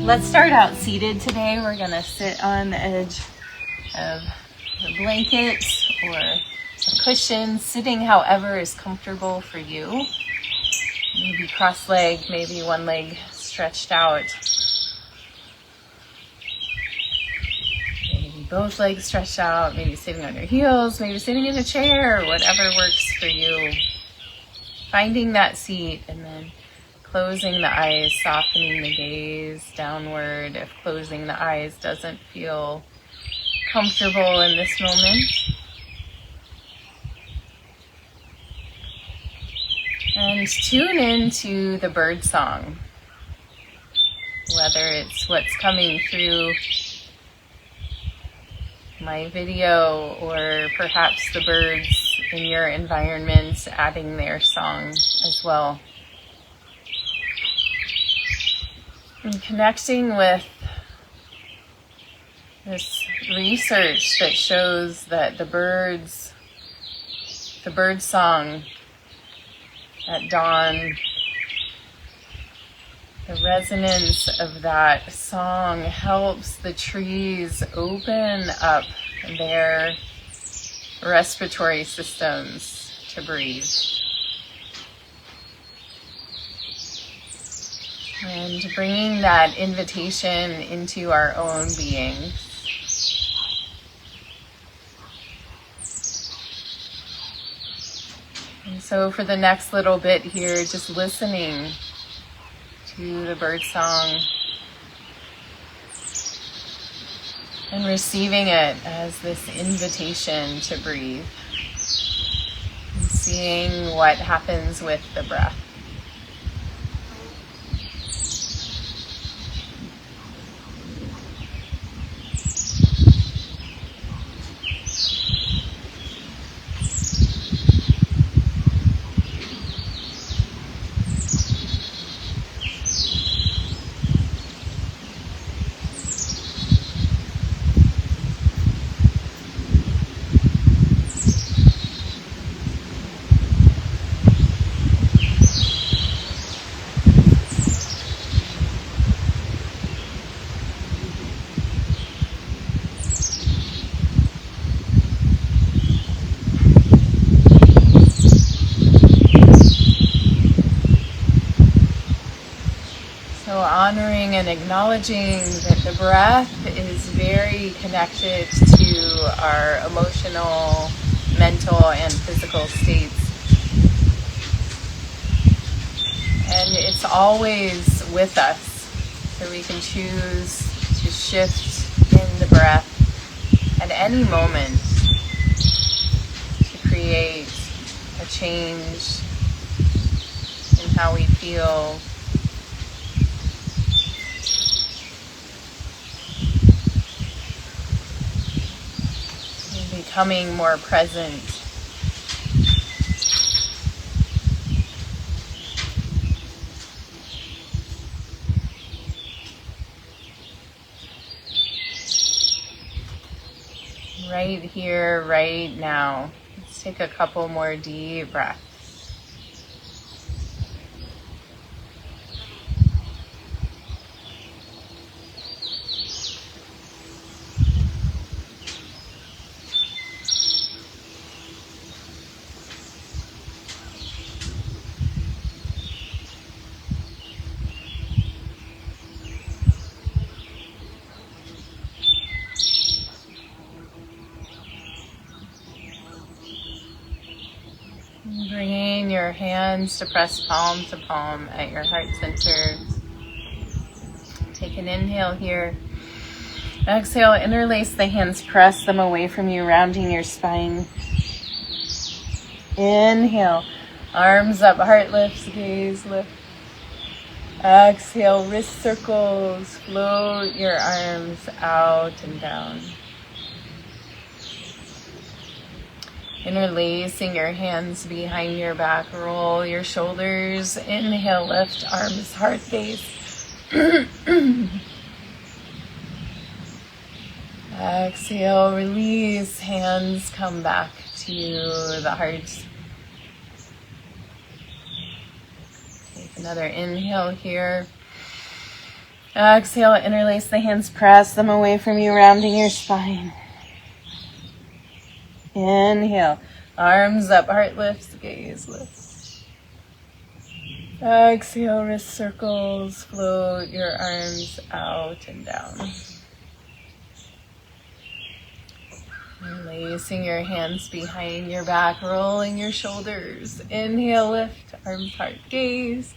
Let's start out seated today. We're gonna sit on the edge of a blanket or a cushion, sitting however is comfortable for you. Maybe cross-legged, maybe one leg stretched out. Maybe both legs stretched out, maybe sitting on your heels, maybe sitting in a chair, whatever works for you. Finding that seat and then closing the eyes, softening the gaze downward if closing the eyes doesn't feel comfortable in this moment. And tune into the bird song, whether it's what's coming through my video or perhaps the birds in your environment adding their song as well. And connecting with this research that shows that the bird song at dawn, the resonance of that song helps the trees open up their respiratory systems to breathe. And bringing that invitation into our own being. And so for the next little bit here, just listening to the bird song and receiving it as this invitation to breathe and seeing what happens with the breath. So honoring and acknowledging that the breath is very connected to our emotional, mental, and physical states. And it's always with us, so we can choose to shift in the breath at any moment to create a change in how we feel. Becoming more present. Right here, right now. Let's take a couple more deep breaths. Bringing your hands to press palm to palm at your heart center. Take an inhale here. Exhale, interlace the hands, press them away from you, rounding your spine. Inhale, arms up, heart lifts, gaze lift. Exhale, wrist circles, float your arms out and down. Interlacing your hands behind your back, roll your shoulders. Inhale, lift, arms, heart, gaze. Exhale, release, hands come back to the heart. Take another inhale here. Exhale, interlace the hands, press them away from you, rounding your spine. Inhale, arms up, heart lifts, gaze lifts. Exhale, wrist circles, float your arms out and down. Releasing your hands behind your back, rolling your shoulders. Inhale, lift, arms, heart, gaze.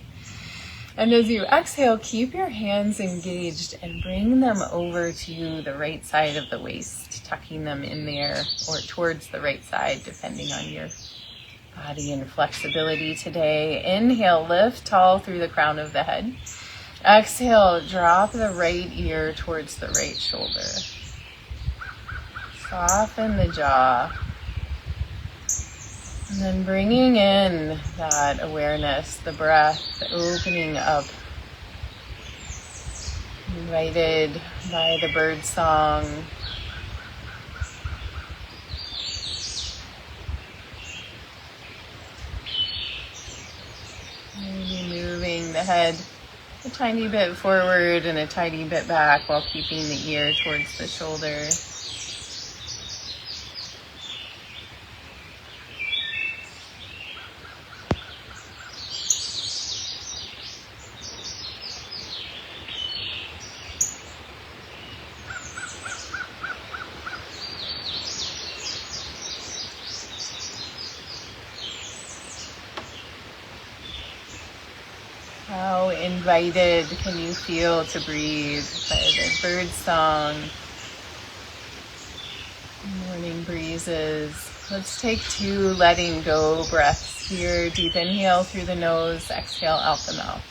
And as you exhale, keep your hands engaged and bring them over to the right side of the waist, tucking them in there or towards the right side, depending on your body and flexibility today. Inhale, lift tall through the crown of the head. Exhale, drop the right ear towards the right shoulder. Soften the jaw. And then bringing in that awareness, the breath, the opening up. Invited by the birdsong. Maybe moving the head a tiny bit forward and a tiny bit back while keeping the ear towards the shoulder. How invited can you feel to breathe by the bird song, morning breezes? Let's take 2 letting go breaths here. Deep inhale through the nose, exhale out the mouth.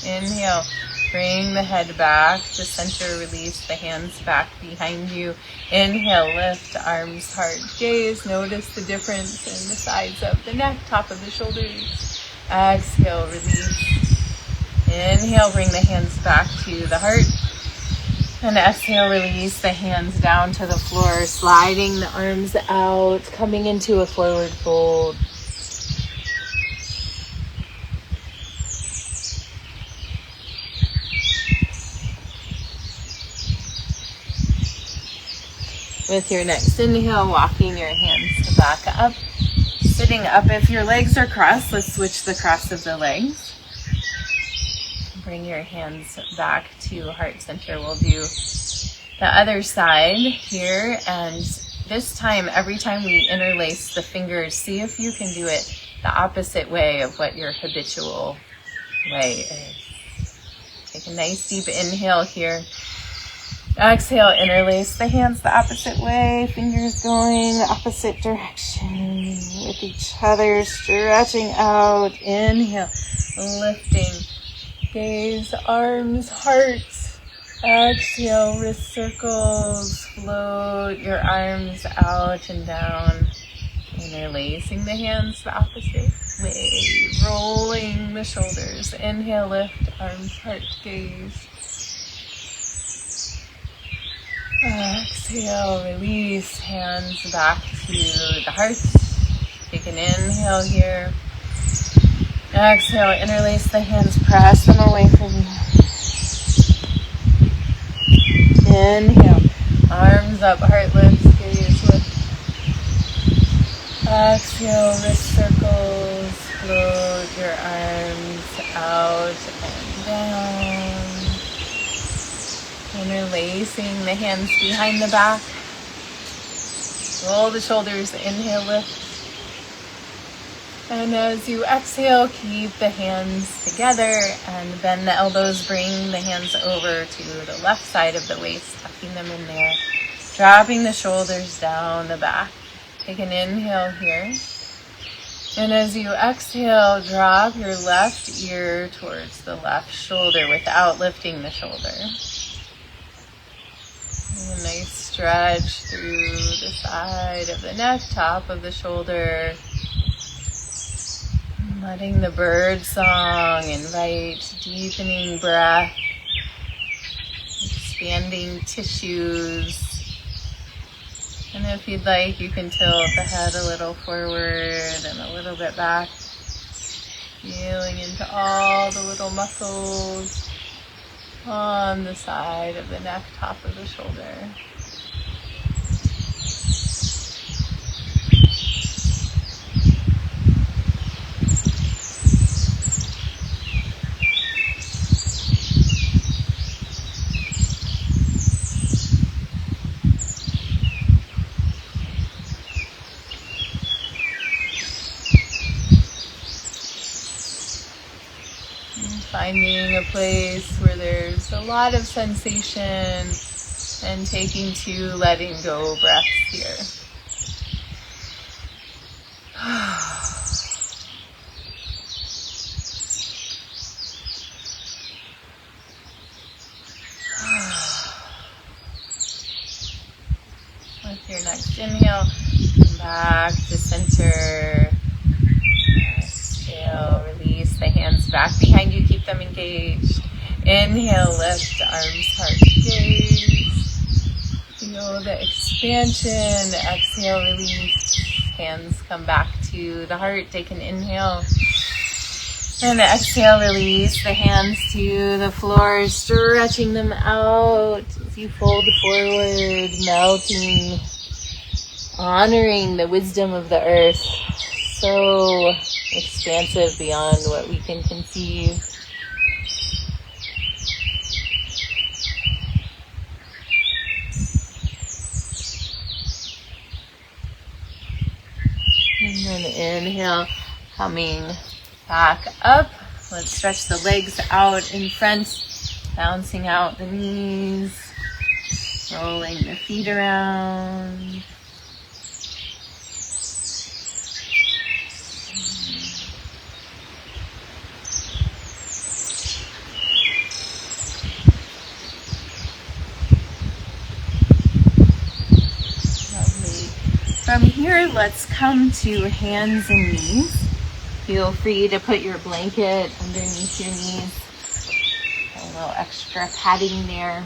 Inhale, bring the head back to center, release the hands back behind you. Inhale, lift, arms, heart, gaze. Notice the difference in the sides of the neck, top of the shoulders. Exhale, release. Inhale, bring the hands back to the heart. And exhale, release the hands down to the floor, sliding the arms out, coming into a forward fold. With your next inhale, walking your hands back up, sitting up. If your legs are crossed, let's switch the cross of the legs. Bring your hands back to heart center. We'll do the other side here. And this time, every time we interlace the fingers, see if you can do it the opposite way of what your habitual way is. Take a nice deep inhale here. Exhale, interlace the hands the opposite way, fingers going opposite direction with each other, stretching out. Inhale, lifting, gaze, arms, heart. Exhale, wrist circles, float your arms out and down. Interlacing the hands the opposite way, rolling the shoulders. Inhale, lift, arms, heart, gaze. Exhale, release, hands back to the heart. Take an inhale here. Exhale, interlace the hands, press them away from you. Inhale, arms up, heart lifts, gaze lift. Exhale, wrist circles, float your arms out and down. Interlacing the hands behind the back. Roll the shoulders, inhale, lift. And as you exhale, keep the hands together and bend the elbows. Bring the hands over to the left side of the waist, tucking them in there. Dropping the shoulders down the back. Take an inhale here. And as you exhale, drop your left ear towards the left shoulder without lifting the shoulder. And a nice stretch through the side of the neck, top of the shoulder. Letting the bird song invite deepening breath, expanding tissues. And if you'd like, you can tilt the head a little forward and a little bit back, feeling into all the little muscles on the side of the neck, top of the shoulder. Finding a place where there's a lot of sensation and taking 2 letting go breaths here. With your next inhale, come back to center. Exhale, release the hands back behind you, keep them engaged. Inhale, lift, arms, heart, gaze. Feel the expansion. Exhale, release. Hands come back to the heart. Take an inhale. And exhale, release the hands to the floor, stretching them out as you fold forward, melting, honoring the wisdom of the earth. So expansive beyond what we can conceive. And then inhale, coming back up. Let's stretch the legs out in front, bouncing out the knees, rolling the feet around. From here, let's come to hands and knees. Feel free to put your blanket underneath your knees. A little extra padding there.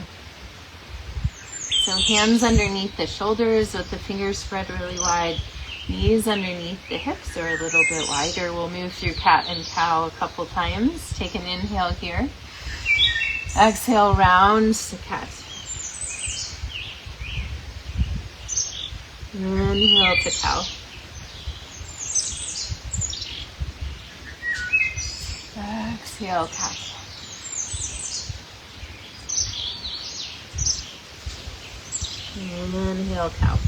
So hands underneath the shoulders with the fingers spread really wide. Knees underneath the hips or a little bit wider. We'll move through cat and cow a couple times. Take an inhale here. Exhale, round to cat. Inhale to cow. Exhale, cat. Inhale, cow.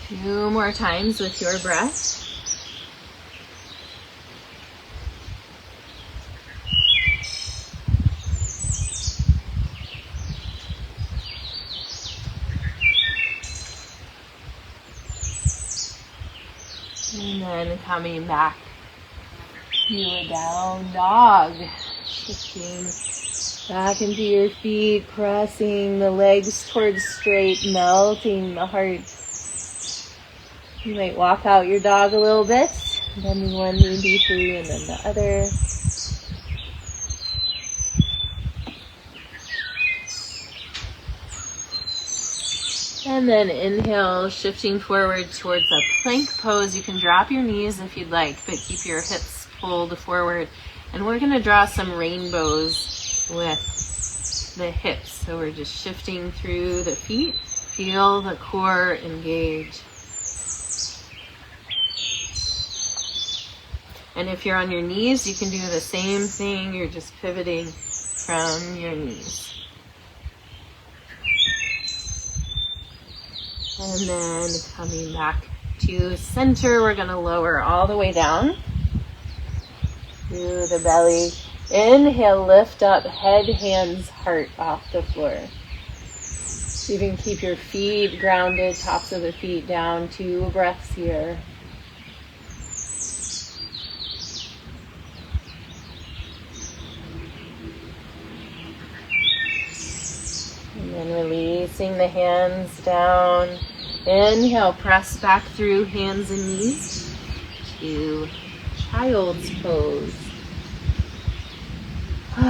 Two more times with your breath. And then coming back to a down dog. Shifting back into your feet, pressing the legs towards straight, melting the heart. You might walk out your dog a little bit, bending one knee deeply and then the other. And then inhale, shifting forward towards a plank pose. You can drop your knees if you'd like, but keep your hips pulled forward. And we're going to draw some rainbows with the hips. So we're just shifting through the feet. Feel the core engage. And if you're on your knees, you can do the same thing. You're just pivoting from your knees. And then coming back to center, we're going to lower all the way down through the belly. Inhale, lift up, head, hands, heart off the floor. So you can keep your feet grounded, tops of the feet down. 2 breaths here. And then releasing the hands down. Inhale, press back through hands and knees to child's pose. And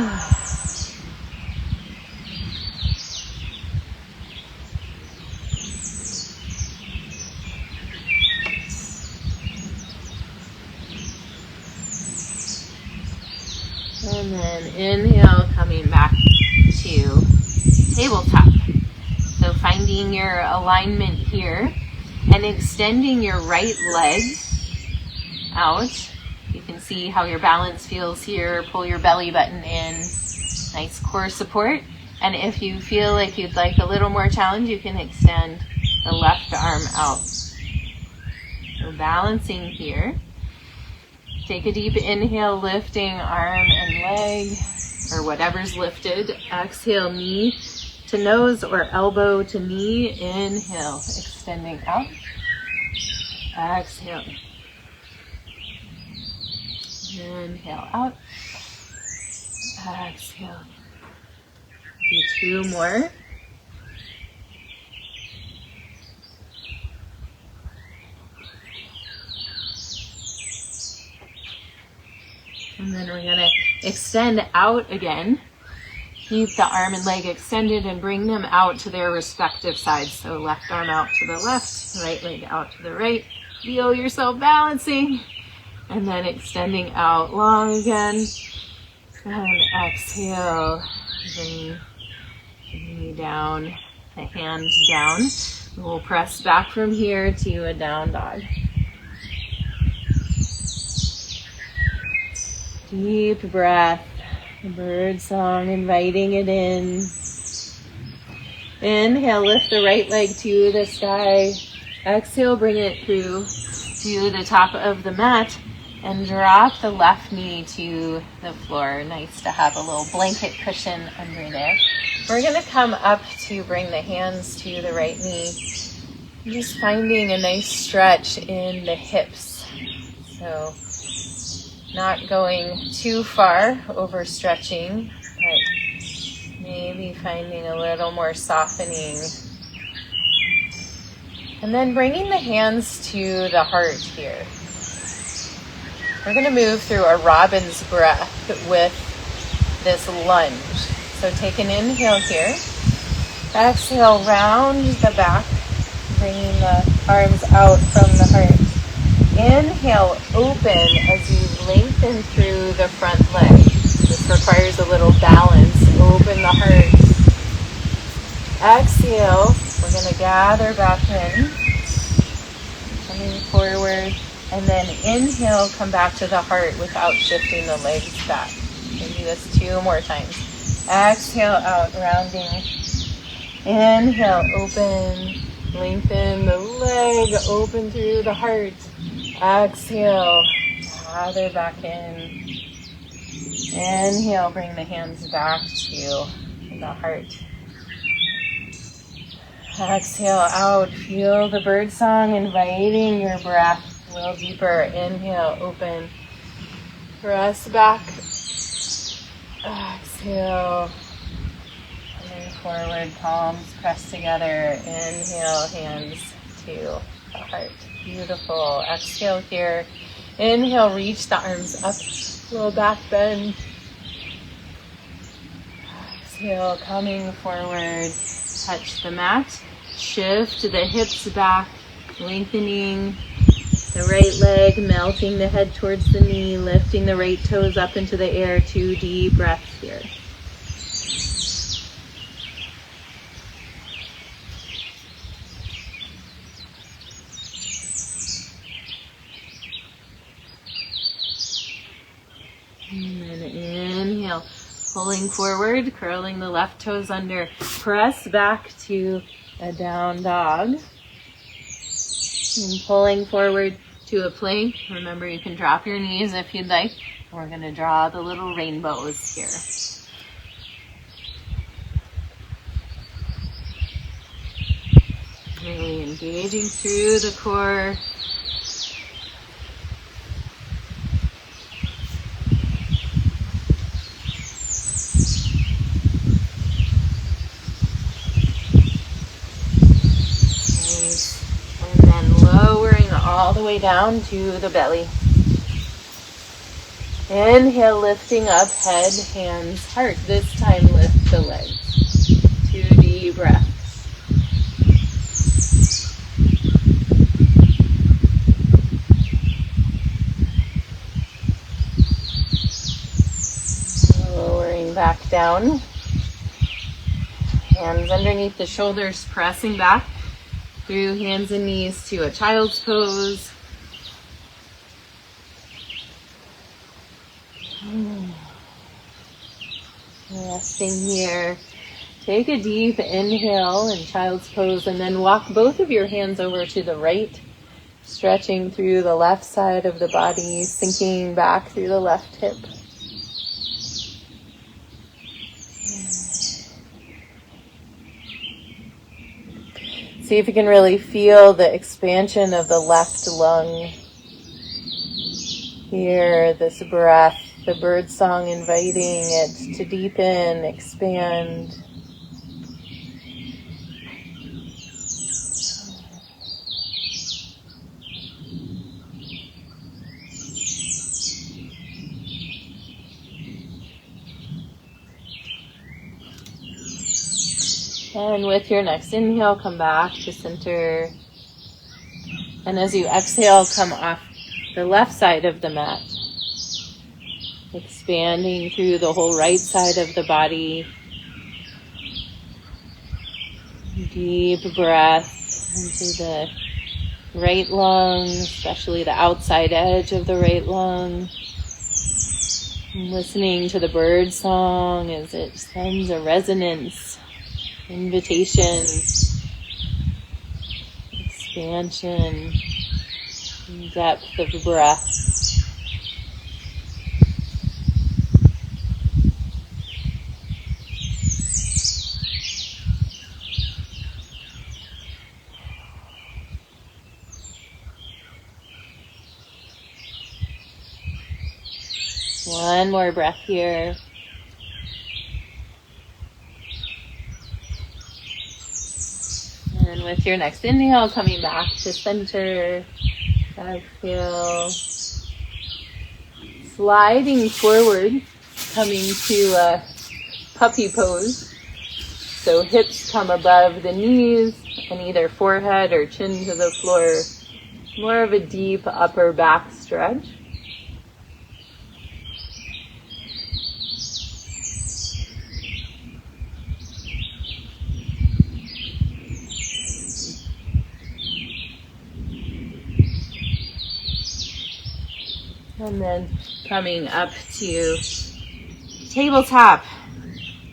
then inhale, coming back to tabletop. So finding your alignment here and extending your right leg out. You can see how your balance feels here. Pull your belly button in. Nice core support. And if you feel like you'd like a little more challenge, you can extend the left arm out. So balancing here. Take a deep inhale, lifting arm and leg, or whatever's lifted. Exhale, knee to nose or elbow to knee. Inhale, extending out. Exhale. Inhale out. Exhale. Do 2 more. And then we're going to extend out again. Keep the arm and leg extended and bring them out to their respective sides. So left arm out to the left, right leg out to the right. Feel yourself balancing. And then extending out long again. And exhale. Bring the knee down, the hands down. We'll press back from here to a down dog. Deep breath, birdsong, inviting it in. Inhale, lift the right leg to the sky. Exhale, bring it through to the top of the mat and drop the left knee to the floor. Nice to have a little blanket cushion under there. We're going to come up to bring the hands to the right knee. Just finding a nice stretch in the hips. So not going too far over stretching, but maybe finding a little more softening. And then bringing the hands to the heart here. We're going to move through a robin's breath with this lunge. So take an inhale here. Exhale, round the back, bringing the arms out from the heart. Inhale, open as you lengthen through the front leg. This requires a little balance. Open the heart. Exhale, we're going to gather back in. Coming forward. And then inhale, come back to the heart without shifting the legs back. You can do this 2 more times. Exhale out, rounding. Inhale, open. Lengthen the leg, open through the heart. Exhale, gather back in. Inhale, bring the hands back to the heart. Exhale out, feel the birdsong, inviting your breath a little deeper. Inhale, open. Press back. Exhale. Coming forward, palms pressed together. Inhale, hands to the heart. Beautiful. Exhale here. Inhale, reach the arms up. Little back bend. Exhale, coming forward. Touch the mat. Shift the hips back. Lengthening the right leg, melting the head towards the knee, lifting the right toes up into the air. 2 deep breaths here. And then inhale, pulling forward, curling the left toes under. Press back to a down dog. And pulling forward to a plank. Remember, you can drop your knees if you'd like. We're going to draw the little rainbows here. Really engaging through the core. All the way down to the belly. Inhale, lifting up, head, hands, heart. This time lift the legs. 2 deep breaths. Lowering back down. Hands underneath the shoulders, pressing back through hands and knees to a child's pose. Resting here. Take a deep inhale in child's pose and then walk both of your hands over to the right, stretching through the left side of the body, sinking back through the left hip. See if you can really feel the expansion of the left lung. Hear this breath, the birdsong inviting it to deepen, expand. And with your next inhale, come back to center. And as you exhale, come off the left side of the mat, expanding through the whole right side of the body. Deep breath into the right lung, especially the outside edge of the right lung. And listening to the bird song as it sends a resonance, invitation, expansion, depth of breath. One more breath here. And with your next inhale, coming back to center. Exhale. Sliding forward, coming to a puppy pose. So hips come above the knees and either forehead or chin to the floor. More of a deep upper back stretch. And then coming up to tabletop.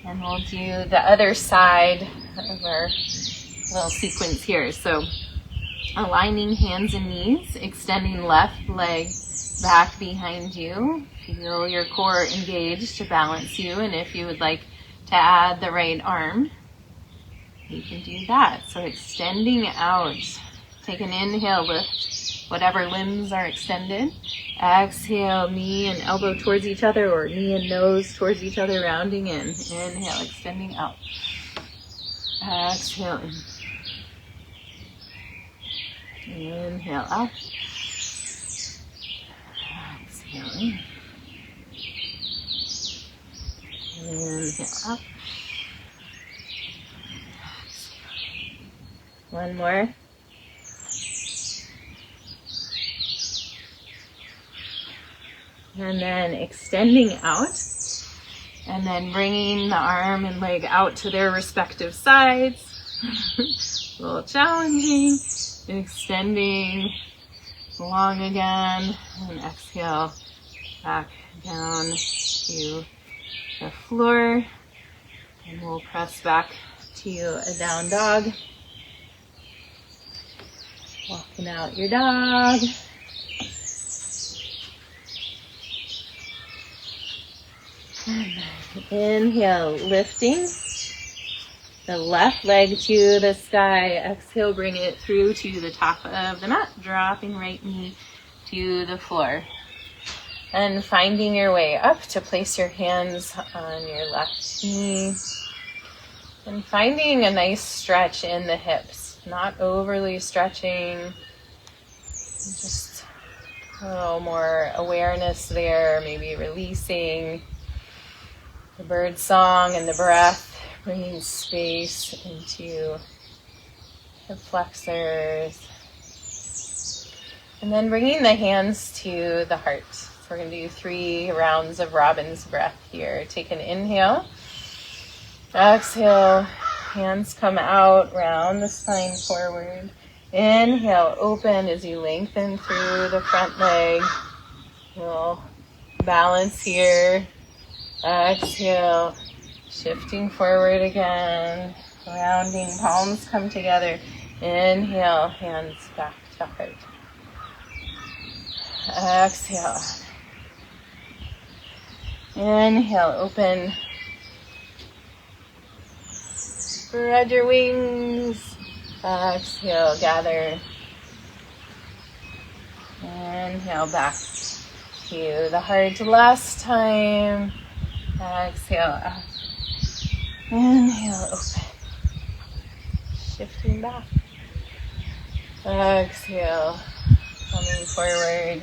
And we'll do the other side of our little sequence here. So aligning hands and knees, extending left leg back behind you. Feel your core engaged to balance you. And if you would like to add the right arm, you can do that. So extending out. Take an inhale, lift whatever limbs are extended. Exhale, knee and elbow towards each other, or knee and nose towards each other, rounding in. Inhale, extending out. Exhale in. Inhale out. Exhale in. Inhale out. One more. And then extending out, and then bringing the arm and leg out to their respective sides. A little challenging. Extending long again, and exhale back down to the floor. And we'll press back to a down dog. Walking out your dog. Inhale, lifting the left leg to the sky. Exhale, bring it through to the top of the mat, dropping right knee to the floor. And finding your way up to place your hands on your left knee. And finding a nice stretch in the hips, not overly stretching. Just A little more awareness there, maybe releasing the bird song and the breath, bringing space into the flexors. And then bringing the hands to the heart. So we're going to do 3 rounds of robin's breath here. Take an inhale. Exhale. Hands come out, round the spine forward. Inhale, open as you lengthen through the front leg. We'll balance here. Exhale, shifting forward again. Rounding, palms come together. Inhale, hands back to heart. Exhale. Inhale, open. Spread your wings. Exhale, gather. Inhale, back to the heart last time. Exhale, up. Inhale, open. Shifting back. Exhale, coming forward.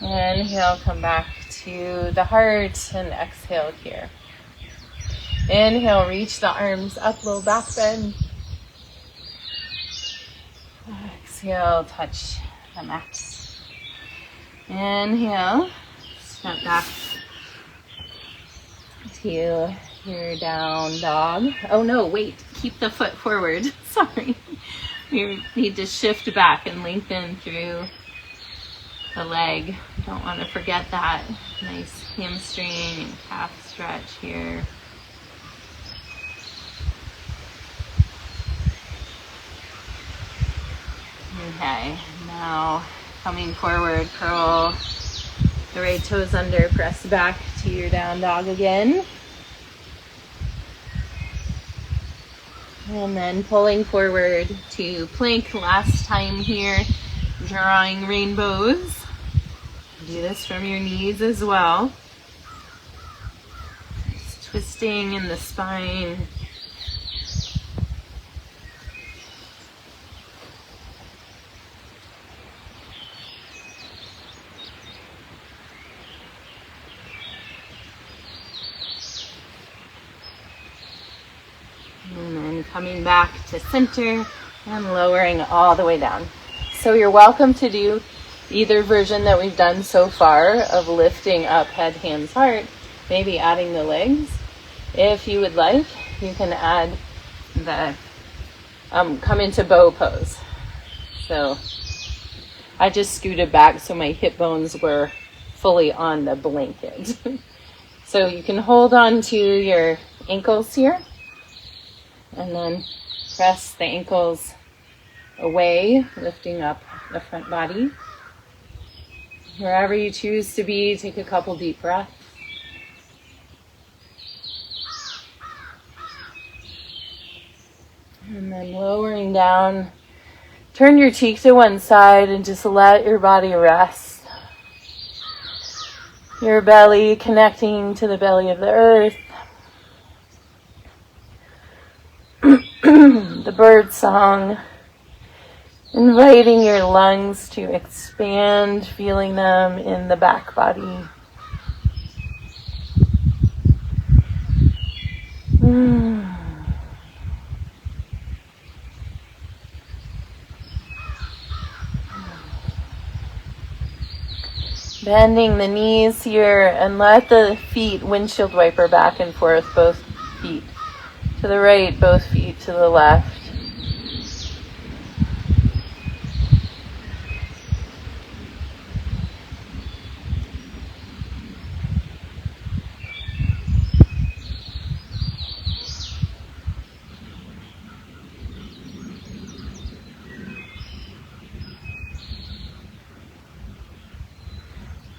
Inhale, come back to the heart and exhale here. Inhale, reach the arms up, low back bend. Exhale, touch the mat. Inhale, step back to your down dog. Oh no, wait, keep the foot forward. Sorry. You need to shift back and lengthen through the leg. Don't want to forget that. Nice hamstring and calf stretch here. Okay, now coming forward, curl the right toes under, press back to your down dog again. And then pulling forward to plank last time here, drawing rainbows. Do this from your knees as well. Just twisting in the spine. And then coming back to center and lowering all the way down. So you're welcome to do either version that we've done so far of lifting up head, hands, heart, maybe adding the legs. If you would like, you can add the, come into bow pose. So I just scooted back so my hip bones were fully on the blanket. So you can hold on to your ankles here. And then press the ankles away, lifting up the front body. Wherever you choose to be, take a couple deep breaths. And then lowering down, turn your cheek to one side and just let your body rest. Your belly connecting to the belly of the earth. The bird song, inviting your lungs to expand, feeling them in the back body. Bending the knees here and let the feet windshield wiper back and forth, both feet to the right, both feet to the left.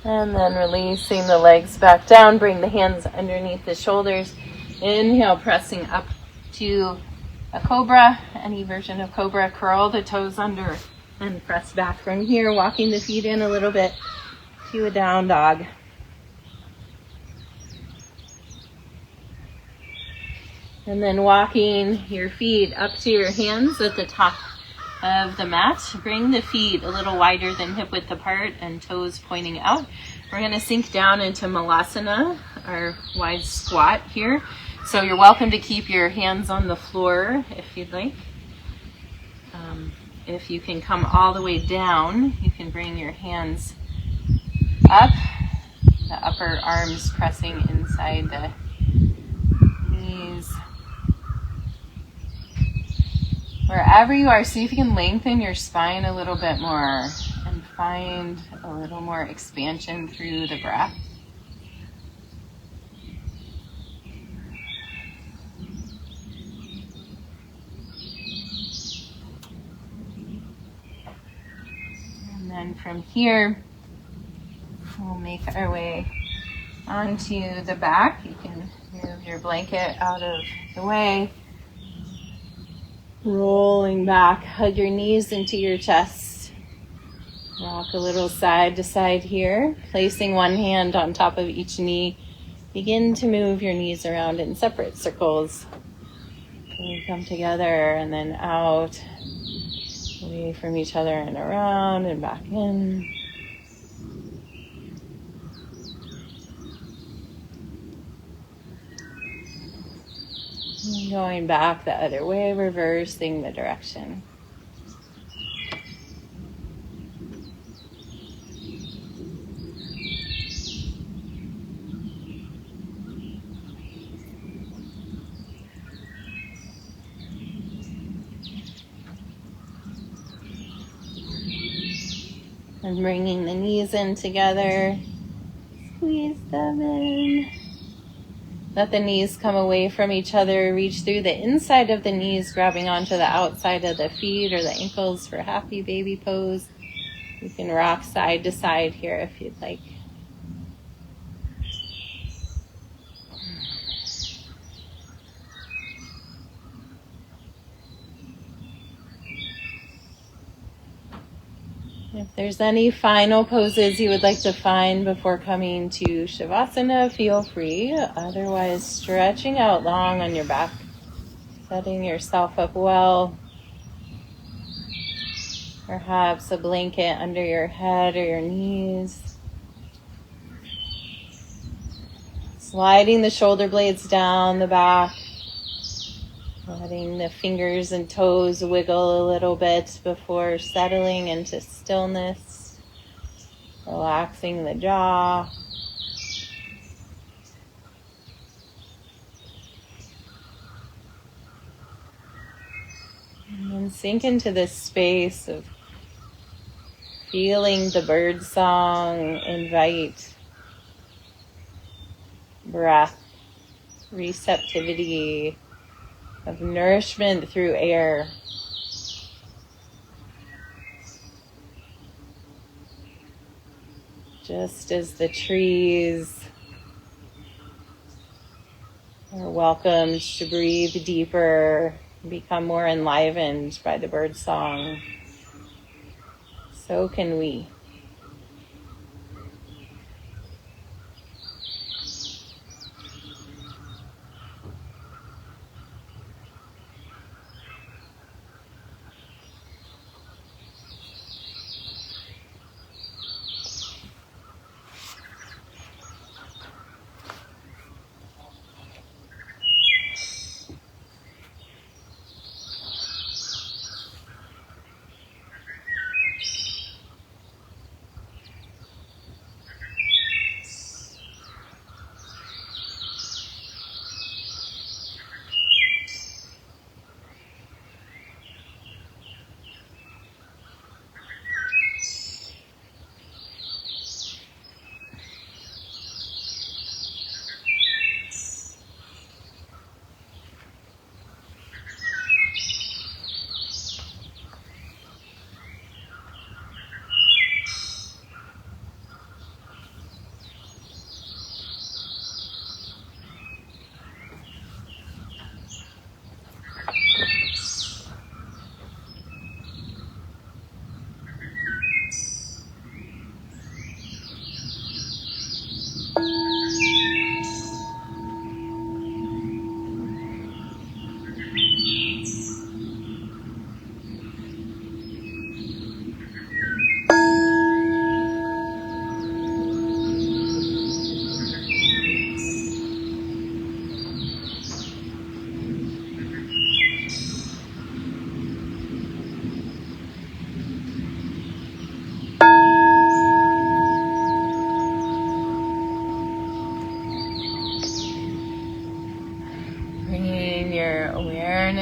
And then releasing the legs back down, bring the hands underneath the shoulders. Inhale, pressing up to a cobra, any version of cobra. Curl the toes under and press back from here, walking the feet in a little bit to a down dog. And then walking your feet up to your hands at the top of the mat. Bring the feet a little wider than hip width apart and toes pointing out. We're going to sink down into Malasana, our wide squat here. So you're welcome to keep your hands on the floor if you'd like. If you can come all the way down, you can bring your hands up, the upper arms pressing inside the knees. Wherever you are, see if you can lengthen your spine a little bit more and find a little more expansion through the breath. And then from here, we'll make our way onto the back. You can move your blanket out of the way. Rolling back, hug your knees into your chest. Rock a little side to side here, placing one hand on top of each knee. Begin to move your knees around in separate circles. You come together and then out, away from each other and around and back in. And going back the other way, reversing the direction. And bringing the knees in together, squeeze them in. Let the knees come away from each other. Reach through the inside of the knees, grabbing onto the outside of the feet or the ankles for happy baby pose. You can rock side to side here if you'd like. If there's any final poses you would like to find before coming to Shavasana, feel free. Otherwise, stretching out long on your back, setting yourself up well. Perhaps a blanket under your head or your knees. Sliding the shoulder blades down the back. Letting the fingers and toes wiggle a little bit before settling into stillness. Relaxing the jaw. And then sink into this space of feeling the birdsong. Invite breath, receptivity of nourishment through air. Just as the trees are welcomed to breathe deeper, become more enlivened by the birdsong, so can we.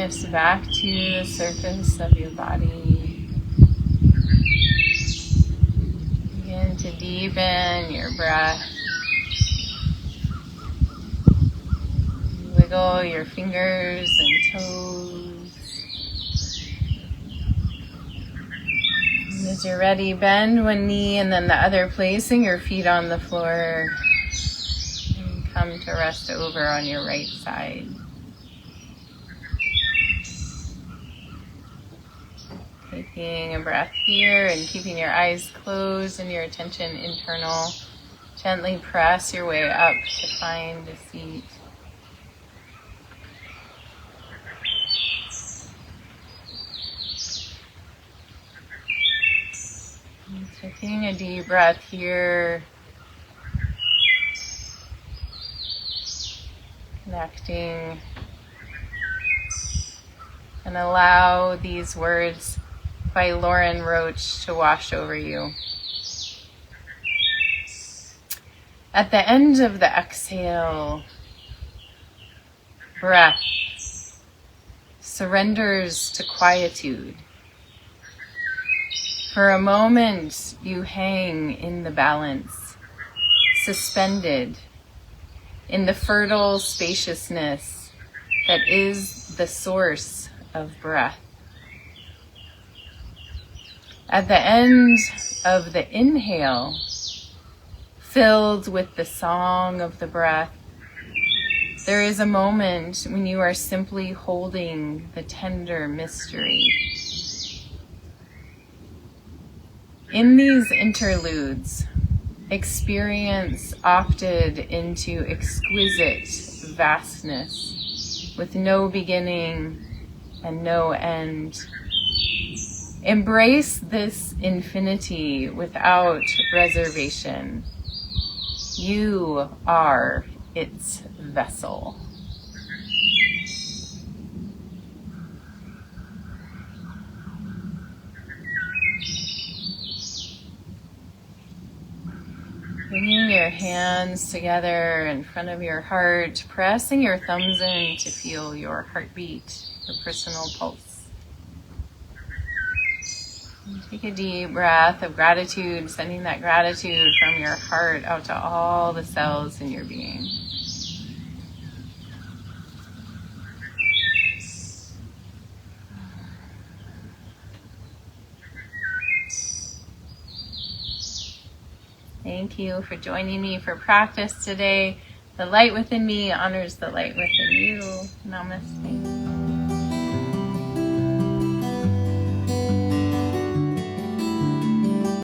awareness back to the surface of your body. Begin to deepen your breath. Wiggle your fingers and toes. And as you're ready, bend one knee and then the other, placing your feet on the floor. And come to rest over on your right side. Taking a breath here and keeping your eyes closed and your attention internal. Gently press your way up to find a seat. And taking a deep breath here. Connecting. And allow these words by Lauren Roach to wash over you. At the end of the exhale, breath surrenders to quietude. For a moment, you hang in the balance, suspended in the fertile spaciousness that is the source of breath. At the end of the inhale, filled with the song of the breath, there is a moment when you are simply holding the tender mystery. In these interludes, experience opted into exquisite vastness with no beginning and no end. Embrace this infinity without reservation. You are its vessel. Bringing your hands together in front of your heart, pressing your thumbs in to feel your heartbeat, your personal pulse. Take a deep breath of gratitude, sending that gratitude from your heart out to all the cells in your being. Thank you for joining me for practice today. The light within me honors the light within you. Namaste.